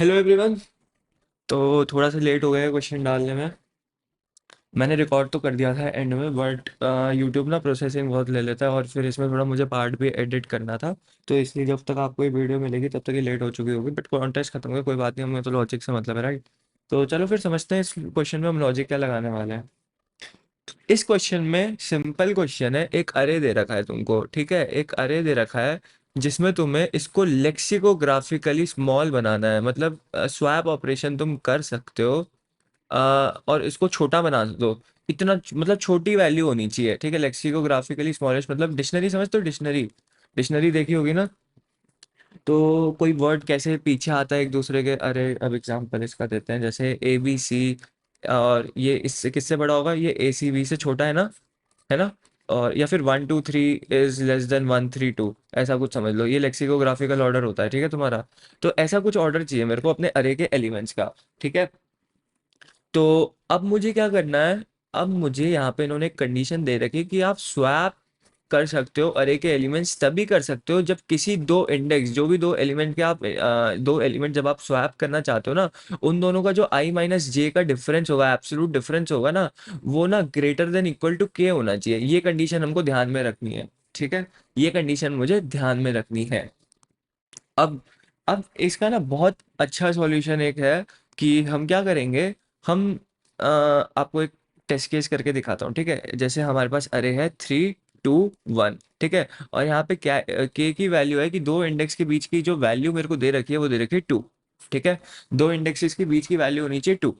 Hello everyone. तो थोड़ा सा लेट हो गया क्वेश्चन डालने में। मैंने रिकॉर्ड तो कर दिया था एंड में, बट यूट्यूब ना प्रोसेसिंग बहुत ले लेता है और फिर इसमें थोड़ा मुझे पार्ट भी एडिट करना था। तो इसलिए जब तक आपको ये वीडियो मिलेगी तब तक ये लेट हो चुकी होगी, बट कॉन्टेस्ट खत्म हो गया, कोई बात नहीं, हमें तो लॉजिक से मतलब है, राइट। तो चलो फिर समझते हैं इस क्वेश्चन में हम लॉजिक क्या लगाने वाले हैं। इस क्वेश्चन में सिंपल क्वेश्चन है, एक अरे दे रखा है तुमको, ठीक है, एक अरे दे रखा है जिसमें तुम्हें इसको लेक्सिकोग्राफिकली स्मॉल बनाना है, मतलब स्वैप ऑपरेशन तुम कर सकते हो। और इसको छोटा बना दो। इतना मतलब छोटी वैल्यू होनी चाहिए, ठीक है, लेक्सिकोग्राफिकली स्मॉलेस्ट, मतलब डिक्शनरी समझते हो, डिक्शनरी। डिक्शनरी देखी होगी ना। तो कोई वर्ड कैसे पीछे आता है एक दूसरे के, अरे अब एग्जांपल इसका देते हैं, जैसे ए बी सी, और ये इससे किससे बड़ा होगा, ये ए सी बी से छोटा है ना, है ना। और या फिर 1 2 3 इज लेस देन 1 3 2, ऐसा कुछ समझ लो, ये लेक्सिकोग्राफिकल ऑर्डर होता है, ठीक है तुम्हारा। तो ऐसा कुछ ऑर्डर चाहिए मेरे को अपने अरे के एलिमेंट्स का, ठीक है। तो अब मुझे क्या करना है। अब मुझे यहाँ पे इन्होंने एक कंडीशन दे रखी है कि आप स्वैप कर सकते हो, अरे के एलिमेंट्स तभी कर सकते हो जब किसी दो इंडेक्स, जो भी दो एलिमेंट के आप दो एलिमेंट जब आप स्वैप करना चाहते हो ना, उन दोनों का जो आई माइनस जे का डिफरेंस होगा, एब्सोल्यूट डिफरेंस होगा ना, वो ना ग्रेटर देन इक्वल टू के होना चाहिए। ये कंडीशन हमको ध्यान में रखनी है, ठीक है। ये कंडीशन मुझे ध्यान में रखनी है। अब अब इसका ना बहुत अच्छा सॉल्यूशन एक है कि हम क्या करेंगे। हम आपको एक टेस्ट केस करके दिखाता हूँ, ठीक है। जैसे हमारे पास अरे है 3 2 1, ठीक है। और यहाँ पे क्या के की वैल्यू है कि दो इंडेक्स के बीच की जो वैल्यू मेरे को दे रखी है वो दे रखी है 2, ठीक है। दो इंडेक्सेस के बीच की वैल्यू होनी चाहिए 2।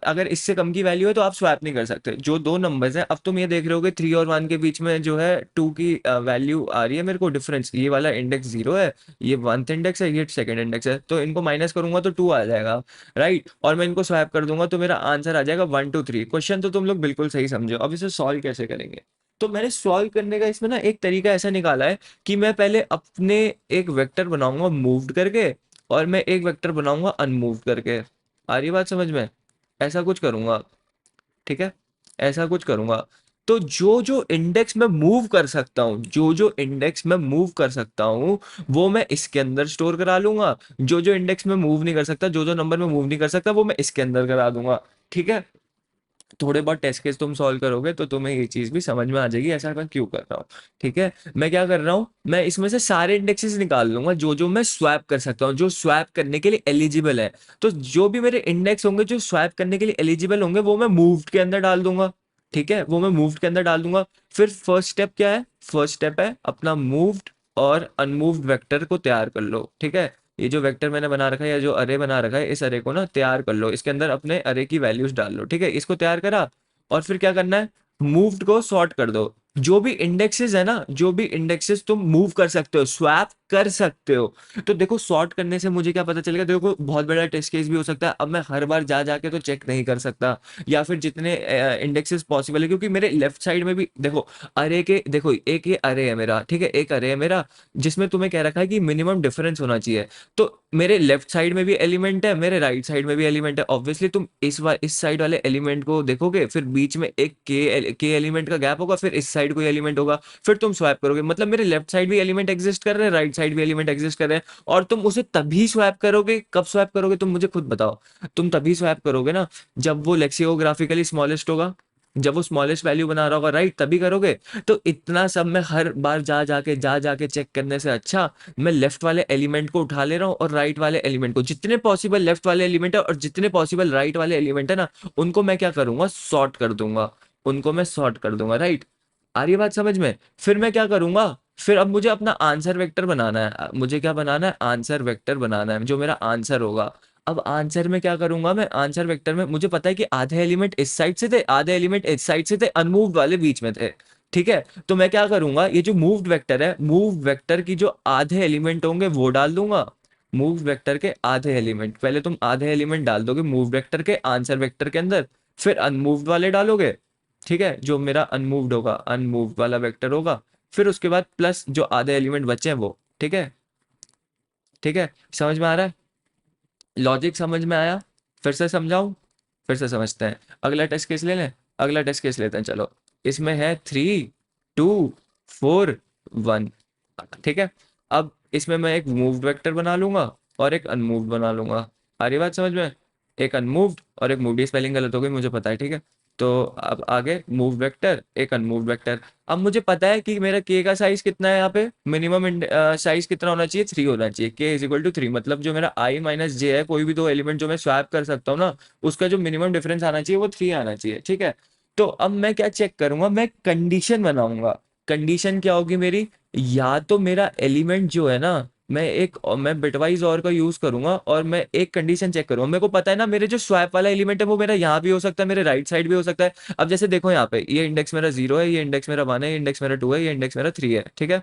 अगर इससे कम की वैल्यू है तो आप स्वैप नहीं कर सकते। जो दो नंबर्स हैं, अब तुम ये देख रहे हो कि 3 और 1 के बीच में जो है 2 की वैल्यू आ रही है मेरे को डिफरेंस, ये वाला इंडेक्स 0 है, ये 1th इंडेक्स है, ये 2nd इंडेक्स है, तो इनको माइनस करूंगा तो 2 आ जाएगा, राइट। और मैं इनको स्वैप कर दूंगा तो मेरा आंसर आ जाएगा 1 2 3। क्वेश्चन तो तुम लोग बिल्कुल सही समझो। अब इसे सॉल्व कैसे करेंगे। तो मैंने सॉल्व करने का इसमें ना एक तरीका ऐसा निकाला है कि मैं पहले अपने एक वेक्टर बनाऊंगा मूव्ड करके, और मैं एक वेक्टर बनाऊंगा अनमूव्ड करके। आ रही बात समझ में। ऐसा कुछ करूंगा, ठीक है, ऐसा कुछ करूंगा। तो जो जो इंडेक्स में मूव कर सकता हूँ, जो जो इंडेक्स में मूव कर सकता हूँ, वो मैं इसके अंदर स्टोर करा लूंगा। जो जो इंडेक्स में मूव नहीं कर सकता, जो जो नंबर में मूव नहीं कर सकता, वो मैं इसके अंदर करा दूंगा, ठीक है। थोड़े बहुत टेस्ट केस तुम सॉल्व करोगे तो तुम्हें ये चीज भी समझ में आ जाएगी ऐसा मैं क्यों कर रहा हूँ, ठीक है। मैं क्या कर रहा हूँ, मैं इसमें से सारे इंडेक्सेस निकाल लूंगा जो जो मैं स्वैप कर सकता हूँ, जो स्वैप करने के लिए एलिजिबल है। तो जो भी मेरे इंडेक्स होंगे जो स्वैप करने के लिए एलिजिबल होंगे वो मैं मूव्ड के अंदर डाल दूंगा, ठीक है, वो मैं मूव्ड के अंदर डाल दूंगा। फिर फर्स्ट स्टेप क्या है, फर्स्ट स्टेप है अपना मूव्ड और अनमूव्ड वेक्टर को तैयार कर लो, ठीक है। ये जो वेक्टर मैंने बना रखा है या जो अरे बना रखा है, इस अरे को ना तैयार कर लो, इसके अंदर अपने अरे की वैल्यूज डाल लो, ठीक है। इसको तैयार करा और फिर क्या करना है, मूव्ड को सॉर्ट कर दो। जो भी इंडेक्सेस है ना, जो भी इंडेक्सेस तुम मूव कर सकते हो, स्वैप कर सकते हो। तो देखो सॉर्ट करने से मुझे क्या पता चलेगा, देखो बहुत बड़ा टेस्ट केस भी हो सकता है, अब मैं हर बार जा जाके तो चेक नहीं कर सकता, या फिर जितने इंडेक्सेस पॉसिबल है, क्योंकि मेरे लेफ्ट साइड में भी देखो अरे के, देखो एक ये अरे है मेरा, ठीक है, एक अरे है मेरा जिसमें तुम्हें कह रखा है कि मिनिमम डिफरेंस होना चाहिए। तो मेरे लेफ्ट साइड में भी एलिमेंट है, मेरे राइट साइड में भी एलिमेंट है, ऑब्वियसली तुम इस साइड वाले एलिमेंट को देखोगे, फिर बीच में एक के एलिमेंट का गैप होगा, फिर इस साइड कोई एलिमेंट होगा, फिर तुम स्वैप करोगे, मतलब मेरे लेफ्ट साइड भी एलिमेंट एग्जिस्ट कर रहे हैं, राइट साइड भी एलिमेंट एग्जिस्ट कर रहे हैं। और तुम उसे तभी स्वैप करोगे, कब स्वैप करोगे तुम मुझे खुद बताओ। तुम तभी स्वैप करोगे ना जब वो लेक्सियोग्राफिकली स्मॉलेस्ट होगा, जब वो स्मॉलेस्ट वैल्यू बना रहा होगा, राइट, तभी करोगे। तो इतना सब मैं हर बार जा जाके चेक करने से अच्छा मैं लेफ्ट वाले एलिमेंट को उठा ले रहा हूँ और राइट वाले एलिमेंट को, जितने पॉसिबल लेफ्ट वाले एलिमेंट है और जितने पॉसिबल राइट वाले एलिमेंट है ना, उनको मैं क्या करूंगा, सॉर्ट कर दूंगा, उनको मैं सॉर्ट कर दूंगा, राइट। आ रही है बात समझ में। फिर मैं क्या करूंगा, फिर अब मुझे अपना आंसर वेक्टर बनाना है, मुझे क्या बनाना है, आंसर वेक्टर बनाना है जो मेरा आंसर होगा। अब आंसर में क्या करूंगा, मैं आंसर वेक्टर में मुझे पता है कि आधे एलिमेंट इस साइड से थे, आधे एलिमेंट इस साइड से थे, अनमूव्ड वाले बीच में थे, ठीक है। तो मैं क्या करूंगा, ये जो मूव्ड वेक्टर है, मूव वेक्टर की जो आधे एलिमेंट होंगे वो डाल दूंगा। मूव वेक्टर के आधे एलिमेंट, पहले तुम आधे एलिमेंट डाल दोगे मूव वेक्टर के आंसर वेक्टर के अंदर, फिर अनमूव्ड वाले डालोगे, ठीक है, जो मेरा अनमूव्ड होगा, अनमूव्ड वाला वेक्टर होगा। फिर उसके बाद प्लस जो आधे एलिमेंट बचे हैं वो, ठीक है, ठीक है। समझ में आ रहा है, लॉजिक समझ में आया। फिर से समझाऊं, फिर से समझते हैं। अगला टेस्ट केस ले लें, अगला टेस्ट केस लेते हैं, चलो। इसमें है 3 2 4 1, ठीक है। अब इसमें मैं एक मूव्ड वेक्टर बना लूंगा और एक अनमूव्ड बना लूंगा, आ रही बात समझ में? एक अनमूव्ड और एक मूव्ड, स्पेलिंग गलत हो गई मुझे पता है, ठीक है। तो अब आगे मूव वेक्टर, एक अनमूव्ड वेक्टर। अब मुझे पता है कि मेरा के का साइज कितना है, यहाँ पे मिनिमम साइज कितना होना चाहिए, 3 होना चाहिए, के इज इक्वल टू 3। मतलब जो मेरा आई माइनस जे है, कोई भी दो एलिमेंट जो मैं स्वैप कर सकता हूँ ना, उसका जो मिनिमम डिफरेंस आना चाहिए वो 3 आना चाहिए, ठीक है। तो अब मैं क्या चेक करूंगा, मैं कंडीशन बनाऊंगा। कंडीशन क्या होगी मेरी, या तो मेरा एलिमेंट जो है ना, मैं बिटवाइज और का यूज करूंगा और मैं एक कंडीशन चेक करूंगा। मेरे को पता है ना, मेरे जो स्वैप वाला एलिमेंट है वो मेरा यहाँ भी हो सकता है, मेरे राइट साइड भी हो सकता है। अब जैसे देखो यहाँ पे, ये इंडेक्स मेरा 0 है, ये इंडेक्स मेरा 1 है, ये इंडेक्स मेरा 2 है, ये इंडेक्स मेरा 3 है, ठीक है।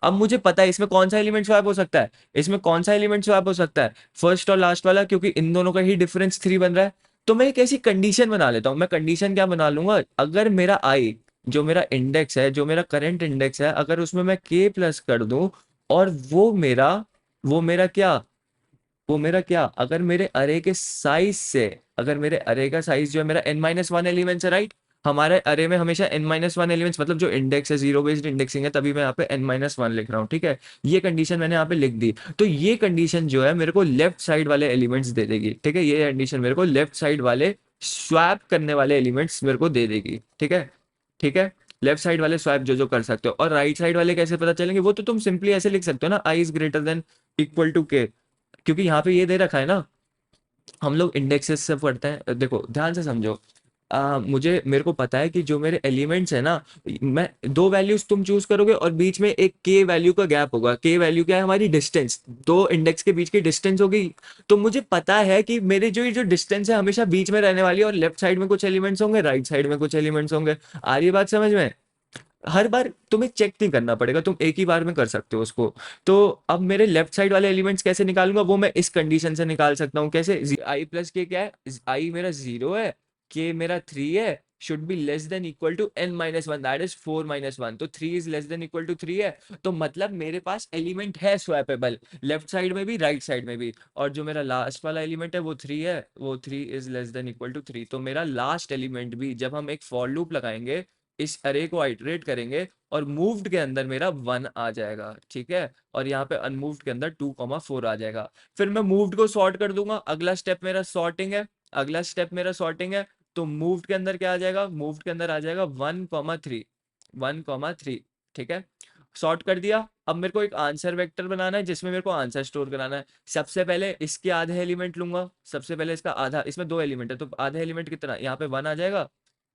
अब मुझे पता है इसमें कौन सा एलिमेंट स्वैप हो सकता है, इसमें कौन सा एलिमेंट स्वैप हो सकता है, फर्स्ट और लास्ट वाला, क्योंकि इन दोनों का ही डिफरेंस 3 बन रहा है। तो मैं एक ऐसी कंडीशन बना लेता हूँ। मैं कंडीशन क्या बना लूंगा, अगर मेरा आई, जो मेरा इंडेक्स है, जो मेरा करंट इंडेक्स है, अगर उसमें मैं के प्लस कर दूं, और वो मेरा क्या, अगर मेरे अरे के साइज से, अगर मेरे अरे का साइज जो है मेरा n-1 एलिमेंट्स है, राइट। हमारे अरे में हमेशा n-1 एलिमेंट्स, मतलब जो इंडेक्स है, जीरो बेस्ड इंडेक्सिंग है, तभी मैं यहाँ पे n-1 लिख रहा हूँ, ठीक है। ये कंडीशन मैंने यहाँ पे लिख दी। तो ये कंडीशन जो है मेरे को लेफ्ट साइड वाले एलिमेंट्स दे देगी, ठीक है। ये कंडीशन मेरे को लेफ्ट साइड वाले स्वैप करने वाले एलिमेंट्स मेरे को दे देगी, ठीक है। ठीक है। लेफ्ट साइड वाले स्वैप जो जो कर सकते हो, और राइट साइड वाले कैसे पता चलेंगे, वो तो तुम सिंपली ऐसे लिख सकते हो ना, I is greater than equal to K. क्योंकि यहाँ पे ये दे रखा है ना, हम लोग इंडेक्सेस से पढ़ते हैं, देखो ध्यान से समझो। मेरे को पता है कि जो मेरे एलिमेंट्स है ना, मैं दो वैल्यूज तुम चूज करोगे और बीच में एक के वैल्यू का गैप होगा। के वैल्यू क्या है, हमारी डिस्टेंस, दो इंडेक्स के बीच की डिस्टेंस होगी। तो मुझे पता है कि मेरे जो ये जो डिस्टेंस है हमेशा बीच में रहने वाली है, और लेफ्ट साइड में कुछ एलिमेंट्स होंगे, राइट साइड में कुछ एलिमेंट्स होंगे। आ रही है बात समझ में? हर बार तुम्हें चेक नहीं करना पड़ेगा, तुम एक ही बार में कर सकते हो उसको। तो अब मेरे लेफ्ट साइड वाले एलिमेंट्स कैसे निकालूंगा, वो मैं इस कंडीशन से निकाल सकता हूँ। कैसे, आई प्लस के क्या है, आई मेरा 0 है, के मेरा 3 है, should be less than equal to n-1, that is 4-1। तो 3 is less than equal to 3 है। तो मतलब मेरे पास एलिमेंट है स्वैपेबल, लेफ्ट साइड में भी राइट साइड में भी। और जो मेरा लास्ट वाला एलिमेंट है वो 3 है, वो 3 is less than equal to 3। तो मेरा लास्ट एलिमेंट भी, जब हम एक फॉर लूप लगाएंगे, इस अरे को आइटरेट करेंगे, और मूव्ड के अंदर मेरा 1 आ जाएगा, ठीक है। और यहाँ पे अनमूव्ड के अंदर 2,4 आ जाएगा। फिर मैं मूव्ड को सॉर्ट कर दूंगा, अगला स्टेप मेरा सॉर्टिंग है, अगला स्टेप मेरा सॉर्टिंग है। तो मूव्ड के अंदर क्या आ जाएगा, मूव्ड के अंदर आ जाएगा 1,3, 1,3, ठीक है। सॉर्ट कर दिया। अब मेरे को एक आंसर वेक्टर बनाना है जिसमें मेरे को आंसर स्टोर कराना है। सबसे पहले इसके आधे एलिमेंट लूंगा, सबसे पहले इसका आधा, इसमें दो एलिमेंट है तो आधे एलिमेंट कितना, यहाँ पे 1 आ जाएगा,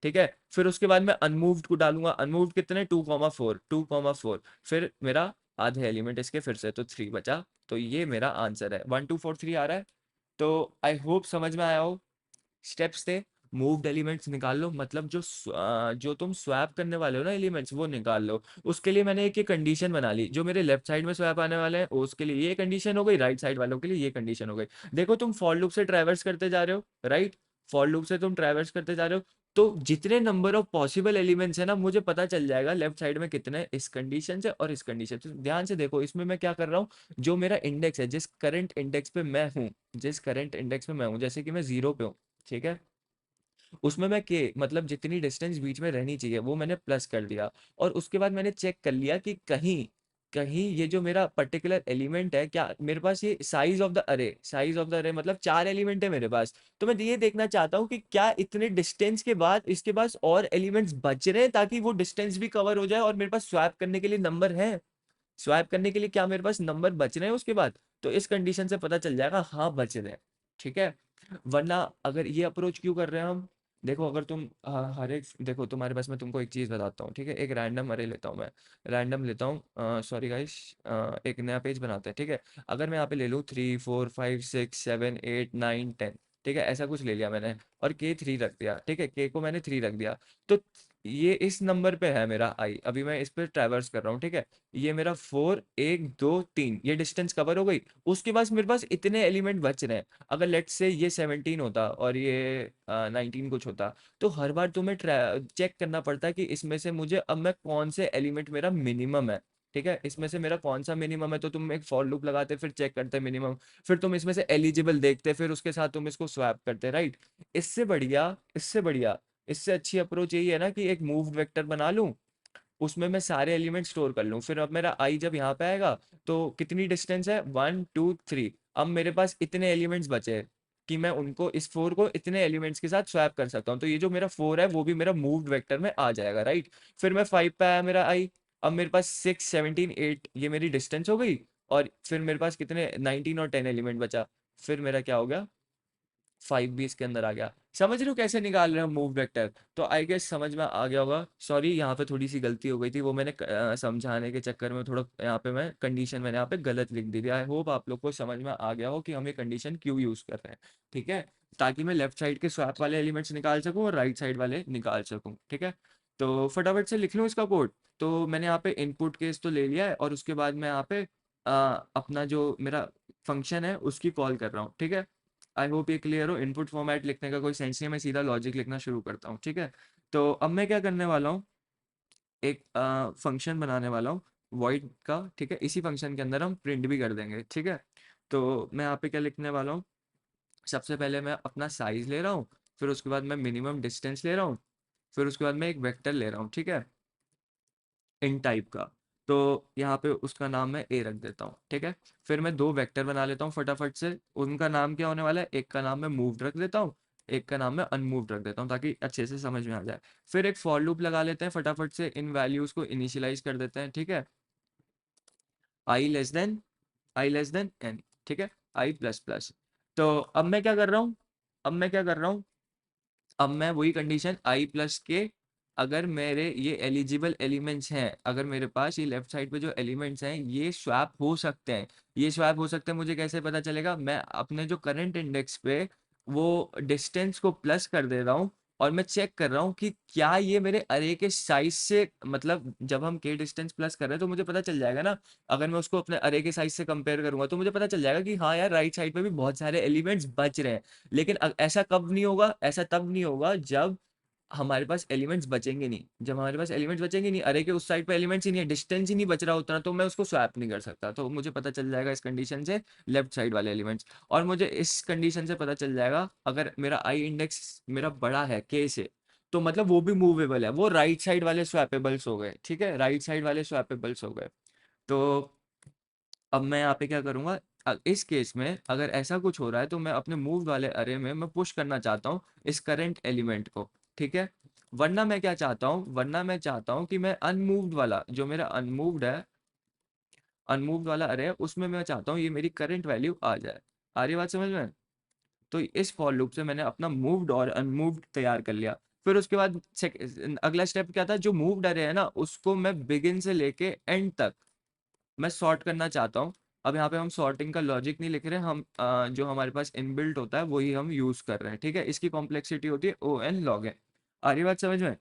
ठीक है। फिर उसके बाद मैं अनमूव्ड को डालूंगा, अनमूव्ड कितने, 2,4, 2,4। फिर मेरा आधे एलिमेंट इसके फिर से, तो 3 बचा। तो ये मेरा आंसर है, 1 2 4 3 आ रहा है। तो आई होप समझ में आया हो। स्टेप्स थे, मूव्ड एलिमेंट्स निकाल लो, मतलब जो तुम स्वैप करने वाले हो ना एलिमेंट्स, वो निकाल लो। उसके लिए मैंने एक ये कंडीशन बना ली, जो मेरे लेफ्ट साइड में स्वैप आने वाले हैं उसके लिए ये कंडीशन हो गई, राइट साइड वालों के लिए ये कंडीशन हो गई। देखो तुम फॉर लूप से ट्रैवर्स करते जा रहे हो, राइट। फॉर लूप से तुम ट्रैवर्स करते जा रहे हो, तो जितने नंबर ऑफ पॉसिबल एलिमेंट्स है ना, मुझे पता चल जाएगा लेफ्ट साइड में कितने इस कंडीशन से और इस कंडीशन से। ध्यान से देखो, इसमें मैं क्या कर रहा हूँ, जो मेरा इंडेक्स है, जिस करंट इंडेक्स पे मैं हूँ, जिस करंट इंडेक्स पे मैं हूँ, जैसे कि मैं 0 पे हूँ, ठीक है। उसमें मैं के, मतलब जितनी डिस्टेंस बीच में रहनी चाहिए वो मैंने प्लस कर दिया। और उसके बाद मैंने चेक कर लिया कि कहीं कहीं ये जो मेरा पर्टिकुलर एलिमेंट है, क्या मेरे पास ये साइज ऑफ द अरे, साइज ऑफ द अरे मतलब 4 एलिमेंट है मेरे पास। तो मैं ये देखना चाहता हूँ कि क्या इतने डिस्टेंस के बाद इसके पास और एलिमेंट्स बच रहे हैं, ताकि वो डिस्टेंस भी कवर हो जाए और मेरे पास स्वैप करने के लिए नंबर है। स्वैप करने के लिए क्या मेरे पास नंबर बच रहे हैं उसके बाद। तो इस कंडीशन से पता चल जाएगा, हाँ बच रहे हैं, ठीक है। वरना अगर ये अप्रोच क्यों कर रहे हैं हम, देखो अगर तुम हर एक, देखो तुम्हारे पास, मैं तुमको एक चीज बताता हूँ, ठीक है। एक रैंडम अरे लेता हूँ मैं, रैंडम लेता हूँ, सॉरी गाइस, एक नया पेज बनाते हैं, ठीक है। अगर मैं यहाँ पे ले लूँ 3 4 5 6 7 8 9 10, ठीक है, ऐसा कुछ ले लिया मैंने, और के 3 रख दिया, ठीक है, के को मैंने 3 रख दिया। तो ये इस नंबर पे है मेरा आई, अभी मैं इस पे ट्रैवर्स कर रहा हूँ, ठीक है। ये मेरा 4 1 2 3, ये डिस्टेंस कवर हो गई। उसके बाद मेरे पास इतने एलिमेंट बच रहे हैं। अगर लेट से ये 17 होता और ये 19 कुछ होता, तो हर बार तुम्हें चेक करना पड़ता है कि इसमें से मुझे, अब मैं कौन से एलिमेंट मेरा मिनिमम है, ठीक है, इसमें से मेरा कौन सा मिनिमम है। तो तुम एक फॉर लूप लगाते, फिर चेक करते मिनिमम, फिर तुम इसमें से एलिजिबल देखते, फिर उसके साथ तुम इसको स्वैप करते, राइट। इससे बढ़िया इससे अच्छी अप्रोच यही है ना कि एक मूव्ड वेक्टर बना लूं, उसमें मैं सारे एलिमेंट स्टोर कर लूं। फिर अब मेरा आई जब यहाँ पे आएगा, तो कितनी डिस्टेंस है, 1 2 3, अब मेरे पास इतने एलिमेंट्स बचे हैं कि मैं उनको इस 4 को इतने एलिमेंट्स के साथ स्वैप कर सकता हूँ, तो ये जो मेरा 4 है वो भी मेरा मूव्ड वेक्टर में आ जाएगा, राइट। फिर मैं 5 पे आया मेरा आई। अब मेरे पास 6 17 8 ये मेरी डिस्टेंस हो गई। और फिर मेरे पास कितने 19 और 10 एलिमेंट बचा। फिर मेरा क्या हो गया, 5 भी इसके अंदर आ गया। समझ रहे हो कैसे निकाल रहे हो मूव वेक्टर? तो आई गेस समझ में आ गया होगा। सॉरी यहाँ पे थोड़ी सी गलती हो गई थी, वो मैंने समझाने के चक्कर में थोड़ा यहाँ पे मैं कंडीशन मैंने यहाँ पे गलत लिख दी थी। आई होप आप लोग को समझ में आ गया हो कि हम ये कंडीशन क्यों यूज कर रहे हैं, ठीक है। ताकि मैं लेफ्ट साइड के स्वैप वाले एलिमेंट्स निकाल सकूँ और राइट साइड वाले निकाल सकूँ, ठीक है। तो फटाफट से लिख लूँ इसका कोड। तो मैंने यहाँ पे इनपुट केस तो ले लिया है, और उसके बाद मैं यहाँ पे अपना जो मेरा फंक्शन है उसकी कॉल कर रहा हूँ, ठीक है। आई होप ये क्लियर हो। इनपुट फॉर्मेट लिखने का कोई सेंस नहीं है, मैं सीधा लॉजिक लिखना शुरू करता हूँ, ठीक है। तो अब मैं क्या करने वाला हूँ, एक फंक्शन बनाने वाला हूँ वॉइड का, ठीक है। इसी फंक्शन के अंदर हम प्रिंट भी कर देंगे, ठीक है। तो मैं यहाँ पे क्या लिखने वाला हूँ, सबसे पहले मैं अपना साइज ले रहा हूँ, फिर उसके बाद मैं मिनिमम डिस्टेंस ले रहा हूँ, फिर उसके बाद मैं एक वेक्टर ले रहा हूँ, ठीक है, इन टाइप का। तो यहाँ पे उसका नाम मैं ए रख देता हूँ, ठीक है। फिर मैं दो वेक्टर बना लेता हूँ फटाफट से। उनका नाम क्या होने वाला है, एक का नाम मैं मूव्ड रख देता हूँ, एक का नाम मैं अनमूव्ड रख देता हूँ, ताकि अच्छे से समझ में आ जाए। फिर एक फॉर लूप लगा लेते हैं फटाफट से, इन वैल्यूज को इनिशियलाइज कर देते हैं, ठीक है। आई लेस देन एन, ठीक है, आई प्लस प्लस। तो अब मैं क्या कर रहा हूँ, अब मैं क्या कर रहा हूँ, अब मैं वही कंडीशन आई प्लस के, अगर मेरे ये एलिजिबल एलिमेंट्स हैं, अगर मेरे पास ये लेफ्ट साइड पे जो एलिमेंट्स हैं ये स्वैप हो सकते हैं, ये स्वैप हो सकते हैं, मुझे कैसे पता चलेगा, मैं अपने जो करंट इंडेक्स पे वो डिस्टेंस को प्लस कर दे रहा हूँ, और मैं चेक कर रहा हूँ कि क्या ये मेरे अरे के साइज से, मतलब जब हम के डिस्टेंस प्लस कर रहे हैं तो मुझे पता चल जाएगा ना। अगर मैं उसको अपने अरे के साइज से कंपेयर करूंगा तो मुझे पता चल जाएगा कि हाँ यार राइट साइड पे भी बहुत सारे एलिमेंट्स बच रहे हैं। लेकिन ऐसा कब नहीं होगा, ऐसा तब नहीं होगा जब हमारे पास एलिमेंट्स बचेंगे नहीं। जब हमारे पास एलिमेंट्स बचेंगे नहीं, अरे के उस साइड पे एलिमेंट्स ही नहीं है, डिस्टेंस ही नहीं बच रहा उतना, तो मैं उसको स्वैप नहीं कर सकता। तो मुझे पता चल जाएगा इस कंडीशन से लेफ्ट साइड वाले एलिमेंट्स। और मुझे इस कंडीशन से पता चल जाएगा अगर मेरा आई इंडेक्स मेरा बड़ा है के से, तो मतलब वो भी मूवेबल है, वो राइट साइड वाले स्वैपेबल्स हो गए, ठीक है, राइट साइड वाले स्वैपेबल्स हो गए। तो अब मैं यहाँ पे क्या करूँगा, इस केस में अगर ऐसा कुछ हो रहा है तो मैं अपने मूव वाले अरे में मैं पुश करना चाहता हूँ इस करंट एलिमेंट को, ठीक है। वरना मैं क्या चाहता हूँ, वरना मैं चाहता हूँ कि मैं अनमूव्ड वाला जो मेरा अनमूव्ड है, अनमूव्ड वाला अरे है उसमें मैं चाहता हूँ ये मेरी करंट वैल्यू आ जाए। आ रही बात समझ में? तो इस फॉर लूप से मैंने अपना मूव्ड और अनमूव्ड तैयार कर लिया। फिर उसके बाद अगला स्टेप क्या था, जो मूव्ड अरे है ना उसको मैं बिगिन से लेके एंड तक मैं सॉर्ट करना चाहता हूँ। अब यहाँ पे हम सॉर्टिंग का लॉजिक नहीं लिख रहे, हम जो हमारे पास इनबिल्ट होता है वही हम यूज कर रहे हैं, ठीक है। इसकी कॉम्प्लेक्सिटी होती है ओ एन लॉग एन। आ रही बात समझ में?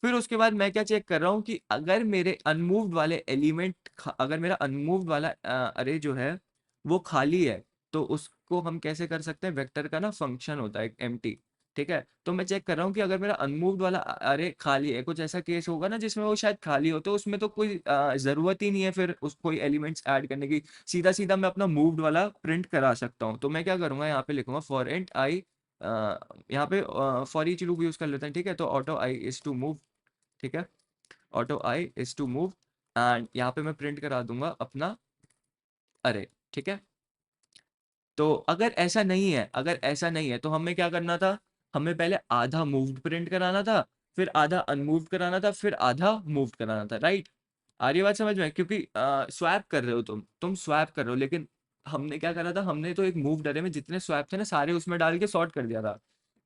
फिर उसके बाद मैं क्या चेक कर रहा हूँ कि अगर मेरे अनमूव्ड वाले एलिमेंट, अगर मेरा अनमूव्ड वाला अरे जो है वो खाली है, तो उसको हम कैसे कर सकते हैं, वेक्टर का ना फंक्शन होता है एम्प्टी, ठीक है। तो मैं चेक कर रहा हूँ कि अगर मेरा अनमूव्ड वाला अरे खाली है, कुछ ऐसा केस होगा ना जिसमें वो शायद खाली हो, तो उसमें तो कोई जरूरत ही नहीं है फिर उस कोई एलिमेंट्स ऐड करने की, सीधा सीधा मैं अपना मूव्ड वाला प्रिंट करा सकता हूँ। तो मैं क्या करूंगा, यहाँ पे लिखूंगा फॉर इंट आई, यहाँ पे फॉर ईच लूप यूज कर लेते हैं, ठीक है। तो auto I is to move, ठीक है, auto I is to move, and यहाँ पे मैं प्रिंट करा दूंगा अपना अरे, ठीक है। तो अगर ऐसा नहीं है, अगर ऐसा नहीं है तो हमें क्या करना था, हमें पहले आधा मूव्ड प्रिंट कराना था, फिर आधा अनमूव्ड कराना था, फिर आधा मूव्ड कराना था, राइट। आ रही है बात समझ में? क्योंकि स्वैप कर रहे हो तुम स्वैप कर रहे हो, लेकिन हमने क्या करा था, हमने तो एक मूव्ड अरे में जितने स्वैप थे ना सारे उसमें डाल के सॉर्ट कर दिया था।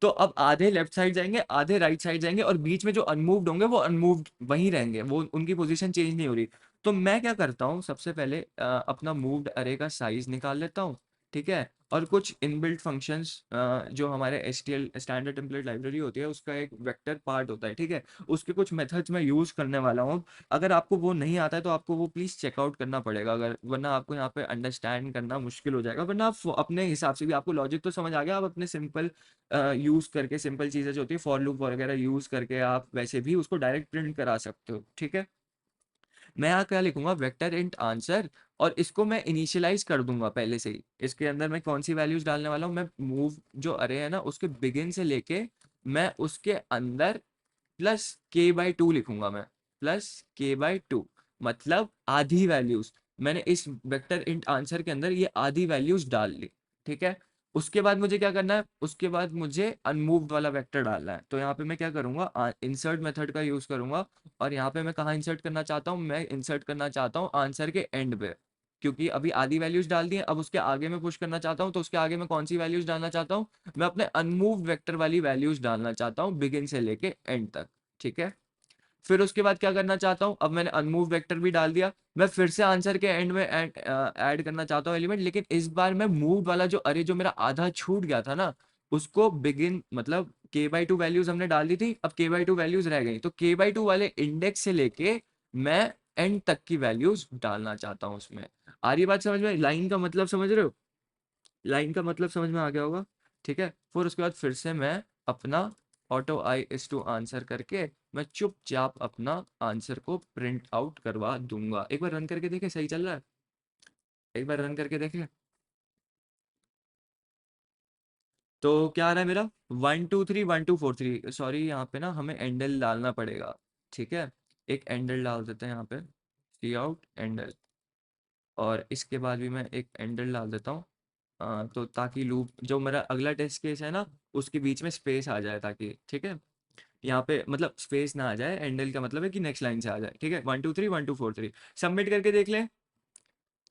तो अब आधे लेफ्ट साइड जाएंगे, आधे राइट साइड जाएंगे, और बीच में जो अनमूव्ड होंगे वो अनमूव्ड वहीं रहेंगे, वो उनकी पोजीशन चेंज नहीं हो रही। तो मैं क्या करता हूँ, सबसे पहले अपना मूव्ड अरे का साइज निकाल लेता हूँ, ठीक है। और कुछ इनबिल्ट फंक्शंस जो हमारे एसटीएल स्टैंडर्ड टेम्पलेट लाइब्रेरी होती है उसका एक वेक्टर पार्ट होता है, ठीक है। उसके कुछ मेथड्स मैं यूज करने वाला हूँ। अगर आपको वो नहीं आता है तो आपको वो प्लीज चेकआउट करना पड़ेगा, अगर वरना आपको यहाँ पे अंडरस्टैंड करना मुश्किल हो जाएगा। वरना आप अपने हिसाब से भी, आपको लॉजिक तो समझ आ गया, आप अपने सिंपल यूज करके, सिंपल चीजें जो होती है फॉर लूप वगैरह यूज करके आप वैसे भी उसको डायरेक्ट प्रिंट करा सकते हो, ठीक है। मैं यहाँ क्या लिखूंगा, वेक्टर इंट आंसर, और इसको मैं इनिशियलाइज कर दूंगा पहले से ही। इसके अंदर मैं कौन सी वैल्यूज डालने वाला हूँ, मैं मूव जो अरे है ना उसके बिगिन से लेके मैं उसके अंदर प्लस के बाई टू लिखूंगा मैं, प्लस के बाई टू, मतलब आधी वैल्यूज। मैंने इस वेक्टर इंट आंसर के अंदर ये आधी वैल्यूज डाल ली, ठीक है। उसके बाद मुझे क्या करना है, उसके बाद मुझे अनमूव्ड वाला वेक्टर डालना है। तो यहाँ पे मैं क्या करूंगा, इंसर्ट मेथड का यूज करूंगा, और यहाँ पे मैं कहाँ इंसर्ट करना चाहता हूँ, मैं इंसर्ट करना चाहता हूँ आंसर के एंड पे, क्योंकि अभी आधी वैल्यूज डाल दी है। अब उसके आगे मैं पुश करना चाहता हूँ, तो उसके आगे मैं कौन सी वैल्यूज डालना चाहता हूँ, मैं अपने अनमूव्ड वेक्टर वाली वैल्यूज डालना चाहता हूँ बिगिन से लेके एंड तक, ठीक है। फिर उसके बाद क्या करना चाहता हूँ, अब मैंने अनमूव वेक्टर भी डाल दिया, मैं फिर से आंसर के एंड में ऐड करना चाहता हूँ एलिमेंट, लेकिन इस बार मैं मूव वाला जो अरे जो मेरा आधा छूट गया था ना, उसको बिगिन मतलब k/2 वैल्यूज हमने डाल दी थी, अब k/2 वैल्यूज रह गई, तो k/2 वाले इंडेक्स से लेके मैं एंड तक की वैल्यूज डालना चाहता हूँ उसमें। आ रही बात समझ में, लाइन का मतलब समझ रहे हो, लाइन का मतलब समझ में आ गया होगा, ठीक है। फिर उसके बाद फिर से मैं अपना auto I is to answer करके मैं चुपचाप अपना आंसर को प्रिंट आउट करवा दूंगा। एक बार रन करके देखे सही चल रहा है, एक बार रन करके देखे। तो क्या आ रहा है मेरा, 1 2 3 1 2 4 3, सॉरी यहाँ पे ना हमें एंडल डालना पड़ेगा, ठीक है। एक एंडल डाल देते हैं यहाँ पे, सी आउट एंडल, और इसके बाद भी मैं एक एंडल डाल देता हूँ, तो ताकि लूप जो मेरा अगला टेस्ट केस है ना, उसके बीच में स्पेस आ जाए, ताकि ठीक है, यहाँ पे मतलब स्पेस ना आ जाए, एंडल का मतलब है कि नेक्स्ट लाइन से आ जाए, ठीक है। 1 2 3 1 2 4 3 सबमिट करके देख लें।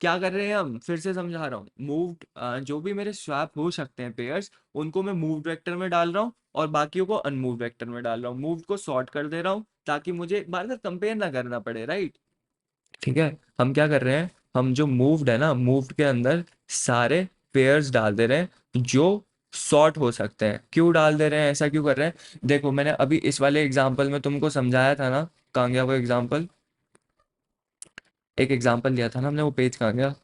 क्या कर रहे हैं हम, फिर से समझा रहा हूँ, मूव्ड जो भी मेरे स्वैप हो सकते हैं पेयर्स, उनको मैं मूव्ड वेक्टर में डाल रहा हूँ, और बाकियों को अनमूव्ड वेक्टर में डाल रहा हूँ। मूव्ड को सॉर्ट कर दे रहा हूँ ताकि मुझे बार बार कंपेयर ना करना पड़े, राइट, ठीक है। हम क्या कर रहे हैं, हम जो मूव्ड है ना, मूव्ड के अंदर सारे पेयर्स डाल दे रहे हैं जो सॉर्ट हो सकते हैं। क्यों डाल दे रहे हैं, ऐसा क्यों कर रहे हैं, देखो मैंने अभी इस वाले एग्जांपल में तुमको समझाया था ना, कहाँ गया वो एग्जांपल, एक एग्जांपल दिया था ना हमने, वो पेज कहाँ गया,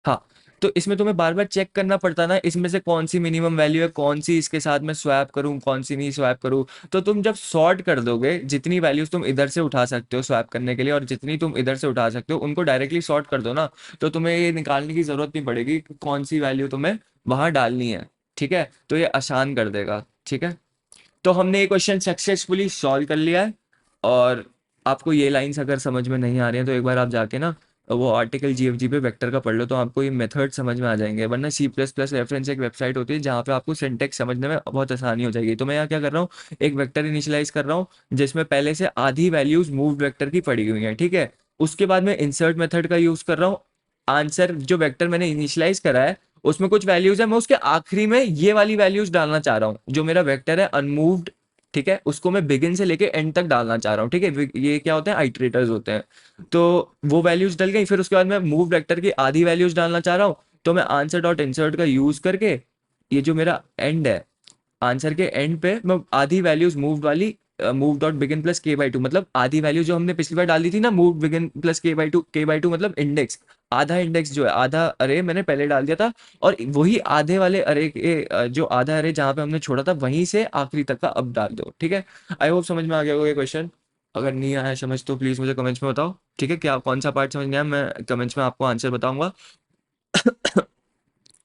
हाँ। तो इसमें तुम्हें बार बार चेक करना पड़ता ना, इसमें से कौन सी मिनिमम वैल्यू है, कौन सी इसके साथ मैं स्वैप करूं, कौन सी नहीं स्वैप करूं। तो तुम जब सॉर्ट कर दोगे, जितनी वैल्यूज तुम इधर से उठा सकते हो स्वैप करने के लिए, और जितनी तुम इधर से उठा सकते हो, उनको डायरेक्टली सॉर्ट कर दो ना, तो तुम्हें ये निकालने की जरूरत नहीं पड़ेगी कि कौन सी वैल्यू तुम्हें वहां डालनी है, ठीक है। तो ये आसान कर देगा, ठीक है। तो हमने ये क्वेश्चन सक्सेसफुली सॉल्व कर लिया है। और आपको ये लाइंस अगर समझ में नहीं आ रही हैं, तो एक बार आप जाके ना वो आर्टिकल जीएफजी पे वेक्टर का पढ़ लो, तो आपको ये मेथड समझ में आ जाएंगे। वरना सी प्लस प्लस रेफरेंस एक वेबसाइट होती है जहाँ पे आपको सिंटेक्स समझने में बहुत आसानी हो जाएगी। तो मैं यहाँ क्या कर रहा हूँ, एक वेक्टर इनिशियलाइज कर रहा हूँ जिसमें पहले से आधी वैल्यूज मूव्ड वेक्टर की पड़ी हुई हैं, ठीक है। उसके बाद मैं इंसर्ट मेथड का यूज कर रहा हूँ, आंसर जो वेक्टर मैंने इनिशियलाइज करा है उसमें कुछ वैल्यूज है, मैं उसके आखिरी में ये वाली वैल्यूज डालना चाह रहा हूँ, जो मेरा वेक्टर है अनमूव्ड, ठीक है, उसको मैं बिगिन से लेके एंड तक डालना चाह रहा हूँ, ठीक है। ये क्या होते हैं, आइटरेटर्स होते हैं। तो वो वैल्यूज डल गई, फिर उसके बाद मैं मूव वेक्टर की आधी वैल्यूज डालना चाह रहा हूँ, तो मैं आंसर डॉट इंसर्ट का यूज करके ये जो मेरा एंड है, आंसर के एंड पे मैं आधी वैल्यूज मूव वाली, move dot begin plus k/2, मतलब आधी वैल्यू जो हमने पिछली बार डाली थी ना, move begin plus k/2, k/2 मतलब इंडेक्स, आधा इंडेक्स जो है, आधा अरे मैंने पहले डाल दिया था, और वही आधे वाले अरे के जो आधा अरे जहाँ पे हमने छोड़ा था वहीं से आखिरी तक का अब डाल दो, ठीक है। आई होप समझ में आ गया होगा ये क्वेश्चन। अगर नहीं आया समझ तो प्लीज मुझे कमेंट्स में बताओ, ठीक है, क्या कौन सा पार्ट समझ नहीं आया, मैं कमेंट्स में आपको आंसर बताऊंगा।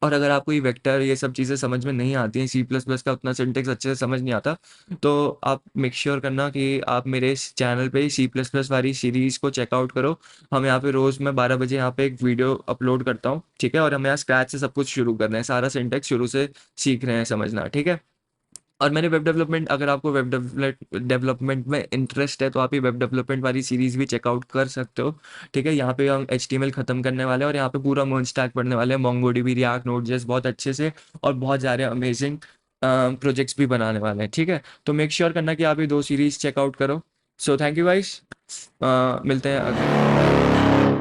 और अगर आपको ये वेक्टर ये सब चीज़ें समझ में नहीं आती हैं, सी प्लस प्लस का उतना सिंटेक्स अच्छे से समझ नहीं आता, तो आप मेक श्योर करना कि आप मेरे इस चैनल पे सी प्लस प्लस वाली सीरीज़ को चेकआउट करो। हम यहाँ पे रोज़ मैं 12 बजे यहाँ पे एक वीडियो अपलोड करता हूँ, ठीक है। और हम यहाँ स्क्रैच से सब कुछ शुरू कर रहे हैं, सारा सिंटेक्स शुरू से सीख रहे हैं समझना, ठीक है। और मैंने वेब डेवलपमेंट, अगर आपको वेब डेवलपमेंट में इंटरेस्ट है तो आप ये वेब डेवलपमेंट वाली सीरीज भी चेकआउट कर सकते हो, ठीक है। यहाँ पे हम HTML खत्म करने वाले हैं, और यहाँ पे पूरा मर्ज स्टैक पढ़ने वाले हैं, मोंगोडीबी, रिएक्ट, नोड जेएस बहुत अच्छे से, और बहुत सारे अमेजिंग प्रोजेक्ट्स भी बनाने वाले हैं, ठीक है। तो मेक श्योर करना कि आप ये दो सीरीज चेकआउट करो। सो थैंक यू गाइस, मिलते हैं अगले